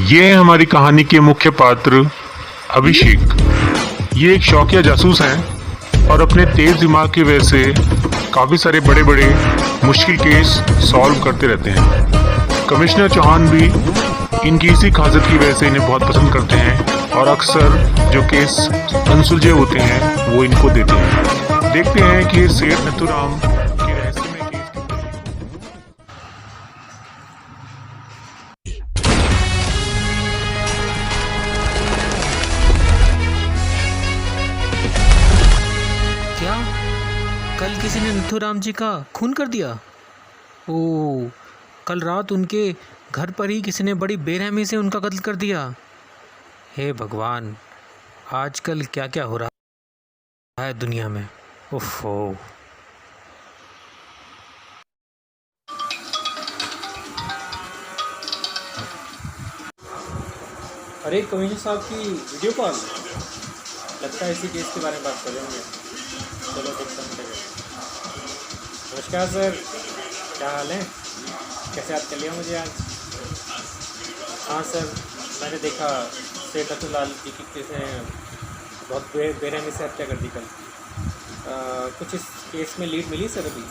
ये है हमारी कहानी के मुख्य पात्र अभिषेक। ये एक शौकिया जासूस हैं और अपने तेज दिमाग की वजह से काफ़ी सारे बड़े बड़े मुश्किल केस सॉल्व करते रहते हैं। कमिश्नर चौहान भी इनकी इसी खासियत की वजह से इन्हें बहुत पसंद करते हैं और अक्सर जो केस अनसुलझे होते हैं वो इनको देते हैं। देखते हैं कि सेठ नथुराम के रहस्यमय केस की क्या कल किसी ने नथुराम जी का खून कर दिया? ओह, कल रात उनके घर पर ही किसी ने बड़ी बेरहमी से उनका कत्ल कर दिया। हे भगवान, आजकल क्या क्या हो रहा है दुनिया में। ओफो। अरे कमिश्नर साहब की वीडियो कॉल, लगता है इसी केस के बारे में बात कर रहे होंगे। चलो देखते हैं क्या। नमस्कार सर, क्या हाल है? कैसे याद कर लिया मुझे आज? हाँ सर, मैंने देखा सेठ नथुलाल जी की किसी ने बहुत बेरहमी से हत्या कर दी कल। कुछ इस केस में लीड मिली सर अभी?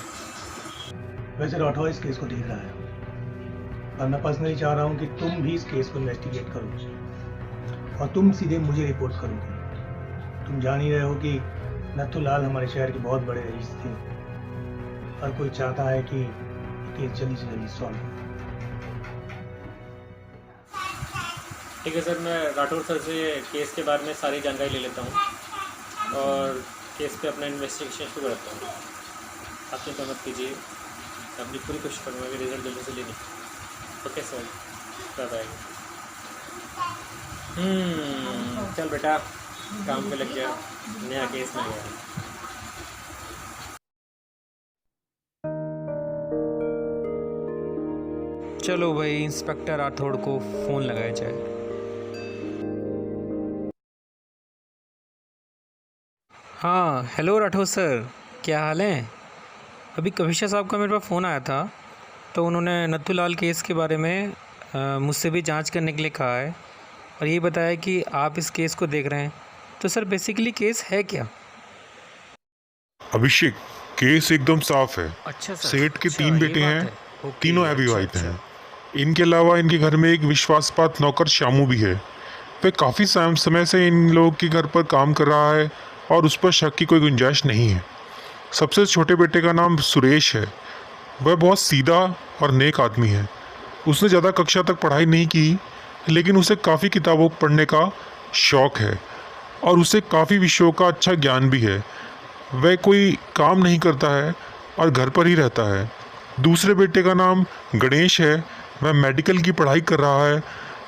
वैसे राठौर इस केस को देख रहा है और मैं पर्सनली चाह रहा हूँ कि तुम भी इस केस को इन्वेस्टिगेट करो और तुम सीधे मुझे रिपोर्ट करोगे। तुम जान ही रहे हो कि नथुलाल हमारे शहर के बहुत बड़े रईस थे और कोई चाहता है कि केस जल्दी से जल्दी सॉल्व हो। ठीक है सर, मैं राठौर सर से केस के बारे में सारी जानकारी ले लेता हूँ और केस पे अपना इन्वेस्टिगेशन शुरू करता हूँ। आप चिंता मत कीजिए, मैं अपनी पूरी कोशिश करूँगा कि रिजल्ट जल्दी से लेने। ओके सर, कब आएगा? चल बेटा, काम पे लग गया, नया केस मिल गया। चलो भाई, इंस्पेक्टर राठौड़ को फ़ोन लगाया जाए। हाँ, हेलो राठौड़ सर, क्या हाल है? अभी कमिश्नर साहब का मेरे पास फ़ोन आया था, तो उन्होंने नथुलाल केस के बारे में मुझसे भी जांच करने के लिए कहा है और ये बताया कि आप इस केस को देख रहे हैं। तो सर बेसिकली केस है क्या? अभिषेक, केस एकदम साफ है। अच्छा सर। सेठ के अच्छा, 3 ये बेटे बात हैं, है। ओके, तीनों अच्छा अविवाहित अच्छा। हैं। इनके अलावा इनके घर में एक विश्वासपात नौकर श्यामू भी है। वह काफ़ी समय से इन लोगों के घर पर काम कर रहा है और उस पर शक की कोई गुंजाइश नहीं है। सबसे छोटे बेटे का नाम सुरेश है। वह बहुत सीधा और नेक आदमी है। उसने ज़्यादा कक्षा तक पढ़ाई नहीं की, लेकिन उसे काफ़ी किताबों पढ़ने का शौक़ है और उसे काफ़ी विषयों का अच्छा ज्ञान भी है। वह कोई काम नहीं करता है और घर पर ही रहता है। दूसरे बेटे का नाम गणेश है। वह मेडिकल की पढ़ाई कर रहा है।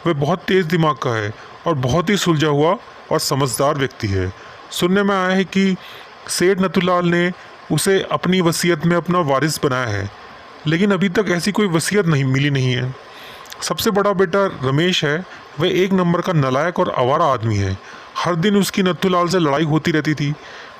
वह बहुत तेज़ दिमाग का है और बहुत ही सुलझा हुआ और समझदार व्यक्ति है। सुनने में आया है कि सेठ नथुलाल ने उसे अपनी वसीयत में अपना वारिस बनाया है, लेकिन अभी तक ऐसी कोई वसीयत नहीं मिली है। सबसे बड़ा बेटा रमेश है। वह एक नंबर का नालायक और आवारा आदमी है। हर दिन उसकी नथुलाल से लड़ाई होती रहती थी।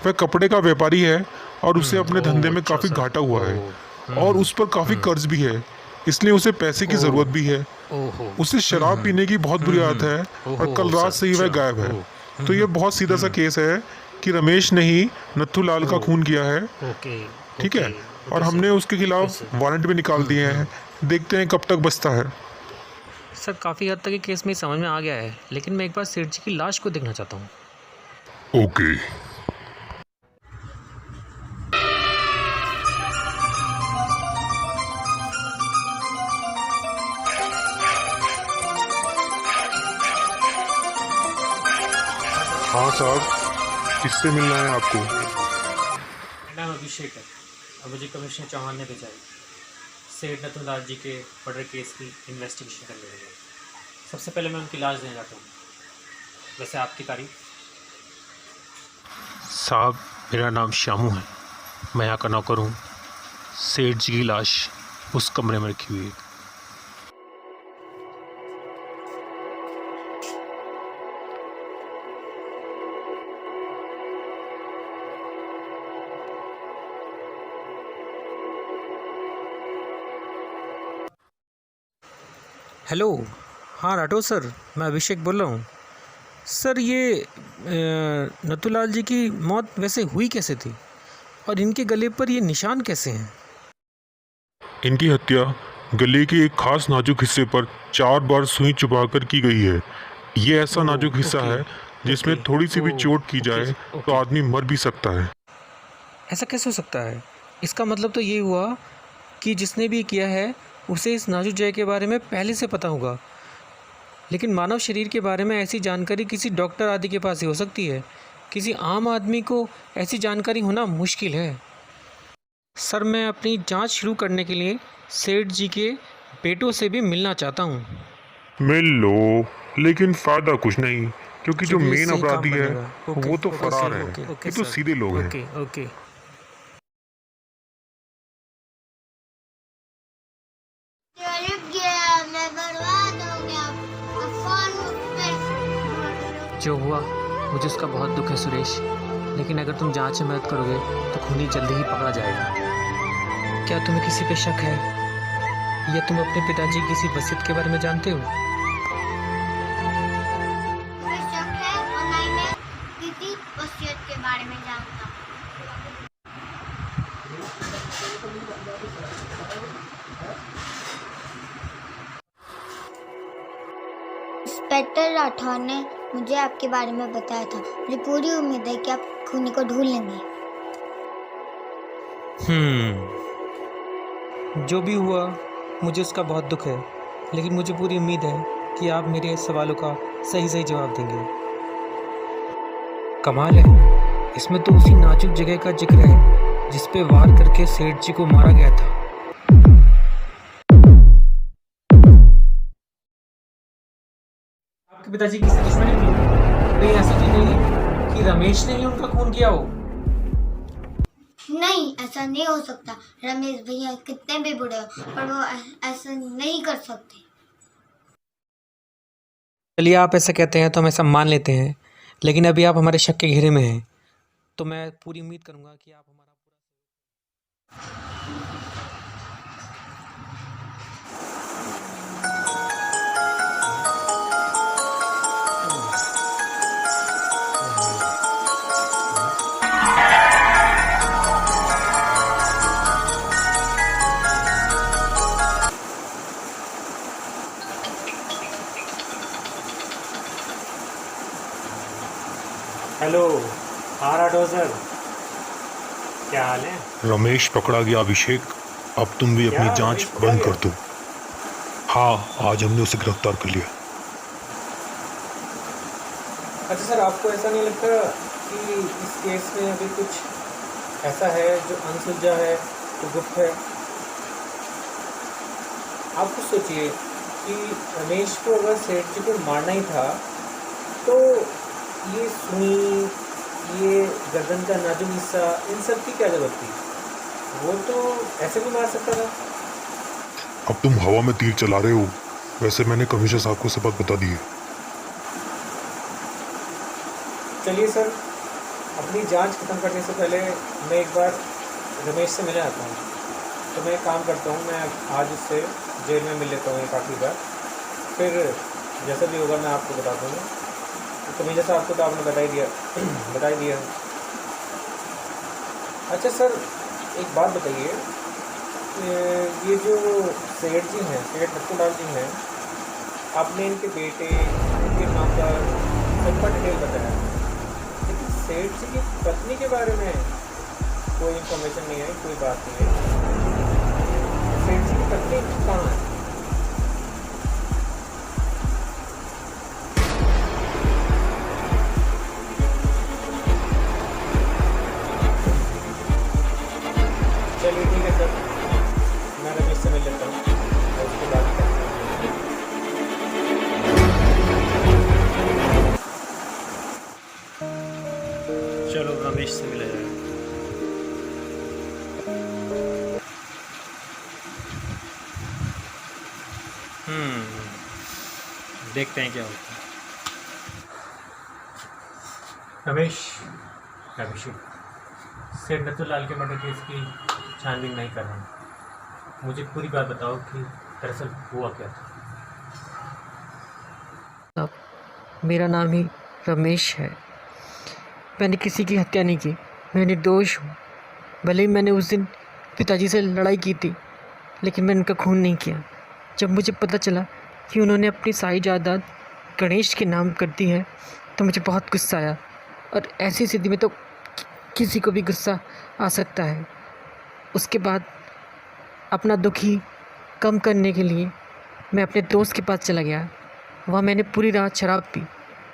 वह कपड़े का व्यापारी है और उसे अपने धंधे में अच्छा काफ़ी सर। घाटा हुआ है और हम्म उस पर काफ़ी कर्ज भी है, इसलिए उसे पैसे की ज़रूरत भी है। ओहो। उसे शराब पीने की बहुत बुरी आदत है और कल रात से ही वह सर, गायब है। अच्छा। तो ये बहुत सीधा सा केस है कि रमेश ने ही नथुलाल का खून किया है। ओके ठीक ओके है, और ओके हमने सर। उसके ओके खिलाफ सर। वारंट भी निकाल दिए हैं। देखते हैं कब तक बचता है। सर काफ़ी हद तक ये केस में समझ में आ गया है, लेकिन मैं एक बार सेठ जी की लाश को देखना चाहता हूँ। ओके। हाँ साहब, किससे मिलना है आपको? मेरा नाम अभिषेक है और मुझे कमिश्नर चौहान ने भेजा है सेठ नथुलाल जी के मर्डर केस की इन्वेस्टिगेशन करने के लिए। सबसे पहले मैं उनकी लाश देना चाहता हूँ। वैसे आपकी तारीफ? साहब, मेरा नाम श्यामू है। मैं यहाँ का नौकर हूँ। सेठ जी की लाश उस कमरे में रखी हुई है। हेलो, हाँ राठौर सर, मैं अभिषेक बोल रहा हूँ। सर ये नथुलाल जी की मौत वैसे हुई कैसे थी और इनके गले पर ये निशान कैसे हैं? इनकी हत्या गले के एक खास नाजुक हिस्से पर 4 बार सुई चुभाकर की गई है। ये ऐसा ओह, नाजुक हिस्सा ओके, है जिसमें ओके, थोड़ी सी भी ओह, चोट की ओके, जाए तो ओके। आदमी मर भी सकता है। ऐसा कैसे हो सकता है? इसका मतलब तो ये हुआ कि जिसने भी किया है उसे इस नाजुक जगह के बारे में पहले से पता होगा। लेकिन मानव शरीर के बारे में ऐसी जानकारी किसी डॉक्टर आदि के पास ही हो सकती है। किसी आम आदमी को ऐसी जानकारी होना मुश्किल है। सर मैं अपनी जांच शुरू करने के लिए सेठ जी के बेटों से भी मिलना चाहता हूँ। मिल लो, लेकिन फायदा कुछ नहीं, क्योंकि जो चलिए, मेन इससे ही काम अपराधी है बनेगा। ओके, वो तो ओके फरार सर, है। ओके, ओके ये तो सर, सीधे लोग हैं। Okay, okay. रुक गया, मैं बर्बाद हो गया। अब कौन मुझ पे जो हुआ मुझे उसका बहुत दुख है सुरेश, लेकिन अगर तुम जांच में मदद करोगे तो खूनी जल्दी ही पकड़ा जाएगा। क्या तुम्हें किसी पे शक है या तुम अपने पिताजी की किसी वसीयत के बारे में जानते हो? मुझे शक है और ना ही मैं किसी वसीयत के बारे में जानता हूँ। इंस्पेक्टर राठौर ने मुझे आपके बारे में बताया था। मुझे पूरी उम्मीद है कि आप खूनी को ढूंढ लेंगे। जो भी हुआ मुझे उसका बहुत दुख है, लेकिन मुझे पूरी उम्मीद है कि आप मेरे सवालों का सही सही जवाब देंगे। कमाल है, इसमें तो उसी नाजुक जगह का जिक्र है जिस पे वार करके सेठ जी को मारा गया था। आपके पिताजी की दुश्मनी थी? कहीं ऐसा तो नहीं कि रमेश ने ही उनका खून किया हो? नहीं, ऐसा नहीं हो सकता। रमेश भैया कितने भी बुरे हो पर वो ऐसा नहीं कर सकते। चलिए, आप ऐसा कहते हैं तो हम ऐसा मान लेते हैं, लेकिन अभी आप हमारे शक के घेरे में हैं, तो मैं पूरी उम्मीद करूंगा कि आप हमारा हेलो। हाँ राठौर सर, क्या हाल है? रमेश पकड़ा गया अभिषेक, अब तुम भी अपनी क्या? जांच रमेश पकड़ा बंद गया? कर दो। हाँ, आज हमने उसे गिरफ्तार कर लिया। अच्छा सर, आपको ऐसा नहीं लगता कि इस केस में अभी कुछ ऐसा है जो अनसुलझा है, जो गुप्त है? आप कुछ सोचिए कि रमेश को अगर सेठ जी को मारना ही था तो ये सुई, ये गर्दन का नाजुक हिस्सा, इन सब की क्या जरूरत थी? वो तो ऐसे भी मार सकता था। अब तुम हवा में तीर चला रहे हो। वैसे मैंने कमिश्नर साहब को सब बात बता दी है। चलिए सर, अपनी जांच खत्म करने से पहले मैं एक बार रमेश से मिलने आता हूँ। तो मैं एक काम करता हूँ, मैं आज उससे जेल में मिल लेता हूँ एक आखिरी बार, फिर जैसा भी होगा मैं आपको बता दूँगा। तो कमिश्नर साहब को तो आपने बता ही दिया। अच्छा सर, एक बात बताइए, ये जो सेठ जी हैं, सेठ नथुलाल जी हैं, आपने इनके बेटे, इनके नौकर सबका डिटेल बताया, लेकिन सेठ जी की पत्नी के बारे में कोई इन्फॉर्मेशन नहीं है, कोई बात नहीं है। सेठ जी की पत्नी कहाँ है? चलिए ठीक है सर, मैं रमेश से मिल लेता हूँ और उसके बाद चलो रमेश से मिला जाए। देखते हैं क्या होता है। रमेश, अभिषेक, सेठ नथुलाल के मर्डर केस की छानबीन नहीं कर रहा। मुझे पूरी बात बताओ कि दरअसल हुआ क्या था। साहब, मेरा नाम ही रमेश है। मैंने किसी की हत्या नहीं की, मैं निर्दोष हूँ। भले ही मैंने उस दिन पिताजी से लड़ाई की थी, लेकिन मैंने उनका खून नहीं किया। जब मुझे पता चला कि उन्होंने अपनी सारी जायदाद गणेश के नाम कर दी है, तो मुझे बहुत गुस्सा आया। और ऐसी स्थिति में तो किसी को भी गुस्सा आ सकता है। उसके बाद अपना दुख ही कम करने के लिए मैं अपने दोस्त के पास चला गया। वहाँ मैंने पूरी रात शराब पी।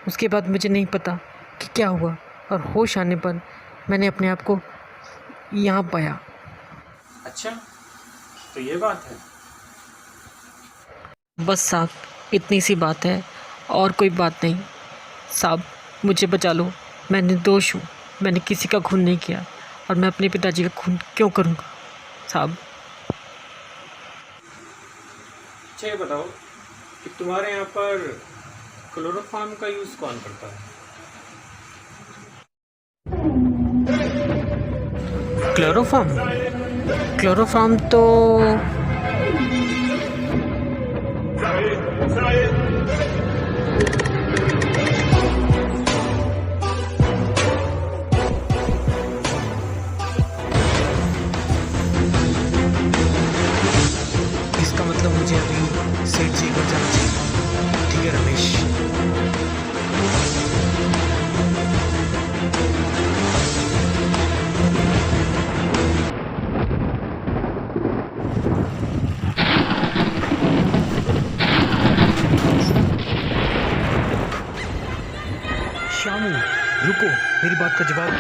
उसके बाद मुझे नहीं पता कि क्या हुआ, और होश आने पर मैंने अपने आप को यहाँ पाया। अच्छा, तो ये बात है। बस साहब, इतनी सी बात है, और कोई बात नहीं। साहब, मुझे बचा लो, मैं निर्दोष हूँ। मैंने किसी का खून नहीं किया, और मैं अपने पिताजी का खून क्यों करूँगा साहब। अच्छा, ये बताओ कि तुम्हारे यहाँ पर क्लोरोफॉर्म का यूज़ कौन करता है? क्लोरोफॉर्म तो इसका मतलब मुझे अभी सेठ जी को जाना चाहिए। ठीक है रमेश। श्यामू, रुको, मेरी बात का जवाब दो।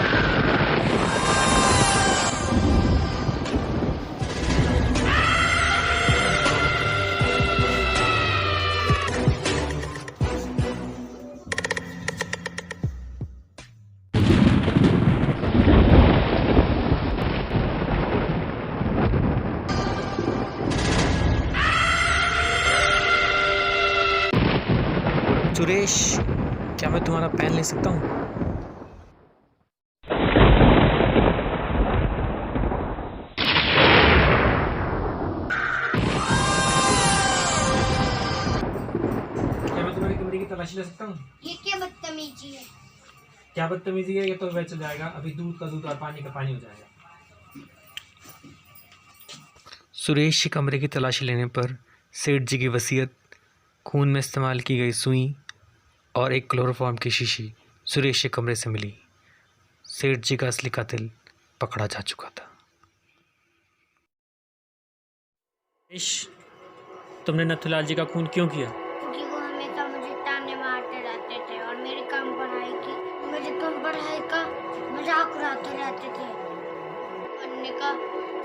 सुरेश, क्या मैं तुम्हारा पेन ले सकता हूँ? क्या मैं तुम्हारी कमरे की तलाशी ले सकता हूँ? ये क्या बदतमीजी है? क्या बदतमीजी है? ये तो वैसे जाएगा, अभी दूध का दूध और पानी का पानी हो जाएगा। सुरेश के कमरे की तलाशी लेने पर सेठ जी की वसीयत, खून में इस्तेमाल की गई सुई और एक क्लोरोफॉर्म की शीशी सुरेश के कमरे से मिली। सेठ जी का असली कातिल पकड़ा जा चुका था। तुमने नथुलाल जी का खून क्यों किया? क्योंकि वो हमेशा मुझे ताने मारते रहते थे और मेरी कम पढ़ाई का मजाक उड़ाते रहते थे। पढ़ने का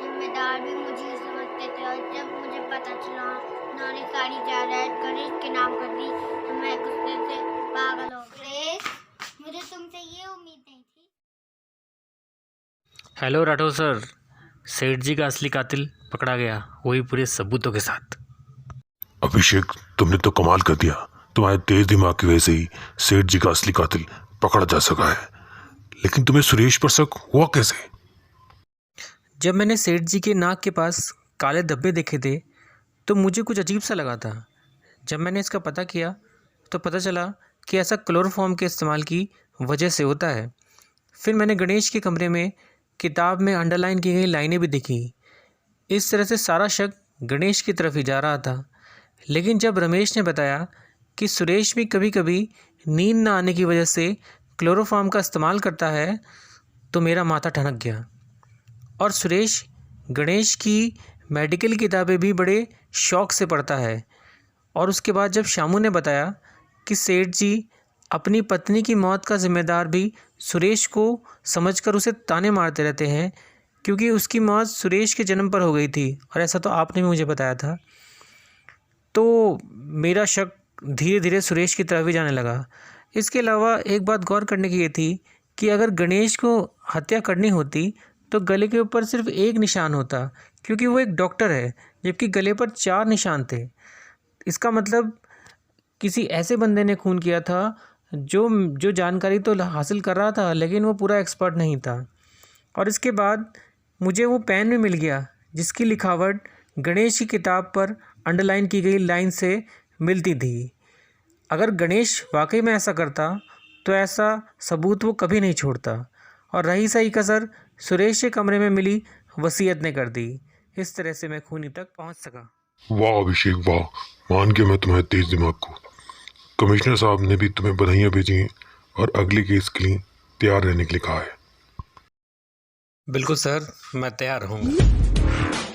जिम्मेदार भी मुझे ही समझते थे, और जब मुझे पता चला उन्होंने सारी जायदाद गणेश के नाम कर दी, तो मैं गुस्से से पागल हो गई। मुझे तुमसे ये उम्मीद नहीं थी। हेलो राठौर सर, सेठ जी का असली कातिल पकड़ा गया, वही पूरे सबूतों के साथ। अभिषेक, तुमने तो कमाल कर दिया। तुम्हारे तेज दिमाग की वजह से ही सेठ जी का असली कातिल पकड़ा जा सका है। लेकिन तुम्हें सुरेश पर शक हुआ कैसे? जब मैंने सेठ जी के नाक के पास काले धब्बे देखे थे, तो मुझे कुछ अजीब सा लगा था। जब मैंने इसका पता किया, तो पता चला कि ऐसा क्लोरोफॉर्म के इस्तेमाल की वजह से होता है। फिर मैंने गणेश के कमरे में किताब में अंडरलाइन की गई लाइनें भी देखी। इस तरह से सारा शक गणेश की तरफ ही जा रहा था। लेकिन जब रमेश ने बताया कि सुरेश भी कभी कभी नींद न आने की वजह से क्लोरोफॉर्म का इस्तेमाल करता है, तो मेरा माथा ठनक गया। और सुरेश गणेश की मेडिकल किताबें भी बड़े शौक़ से पढ़ता है। और उसके बाद जब शामू ने बताया कि सेठ जी अपनी पत्नी की मौत का जिम्मेदार भी सुरेश को समझकर उसे ताने मारते रहते हैं, क्योंकि उसकी मौत सुरेश के जन्म पर हो गई थी, और ऐसा तो आपने भी मुझे बताया था, तो मेरा शक धीरे धीरे सुरेश की तरफ ही जाने लगा। इसके अलावा एक बात गौर करने की ये थी कि अगर गणेश को हत्या करनी होती तो गले के ऊपर सिर्फ एक निशान होता, क्योंकि वो एक डॉक्टर है, जबकि गले पर 4 निशान थे। इसका मतलब किसी ऐसे बंदे ने खून किया था जो जानकारी तो हासिल कर रहा था, लेकिन वो पूरा एक्सपर्ट नहीं था। और इसके बाद मुझे वो पेन भी मिल गया जिसकी लिखावट गणेश की किताब पर अंडरलाइन की गई लाइन से मिलती थी। अगर गणेश वाकई में ऐसा करता तो ऐसा सबूत वो कभी नहीं छोड़ता। और रही सही कसर सुरेश के कमरे में मिली वसीयत ने कर दी। इस तरह से मैं खूनी तक पहुंच सका। वाह अभिषेक वाह, मान के मैं तुम्हें तेज दिमाग को। कमिश्नर साहब ने भी तुम्हें बधाइयाँ भेजी हैं और अगले केस के लिए तैयार रहने के लिए कहा है। बिल्कुल सर, मैं तैयार रहूँगा।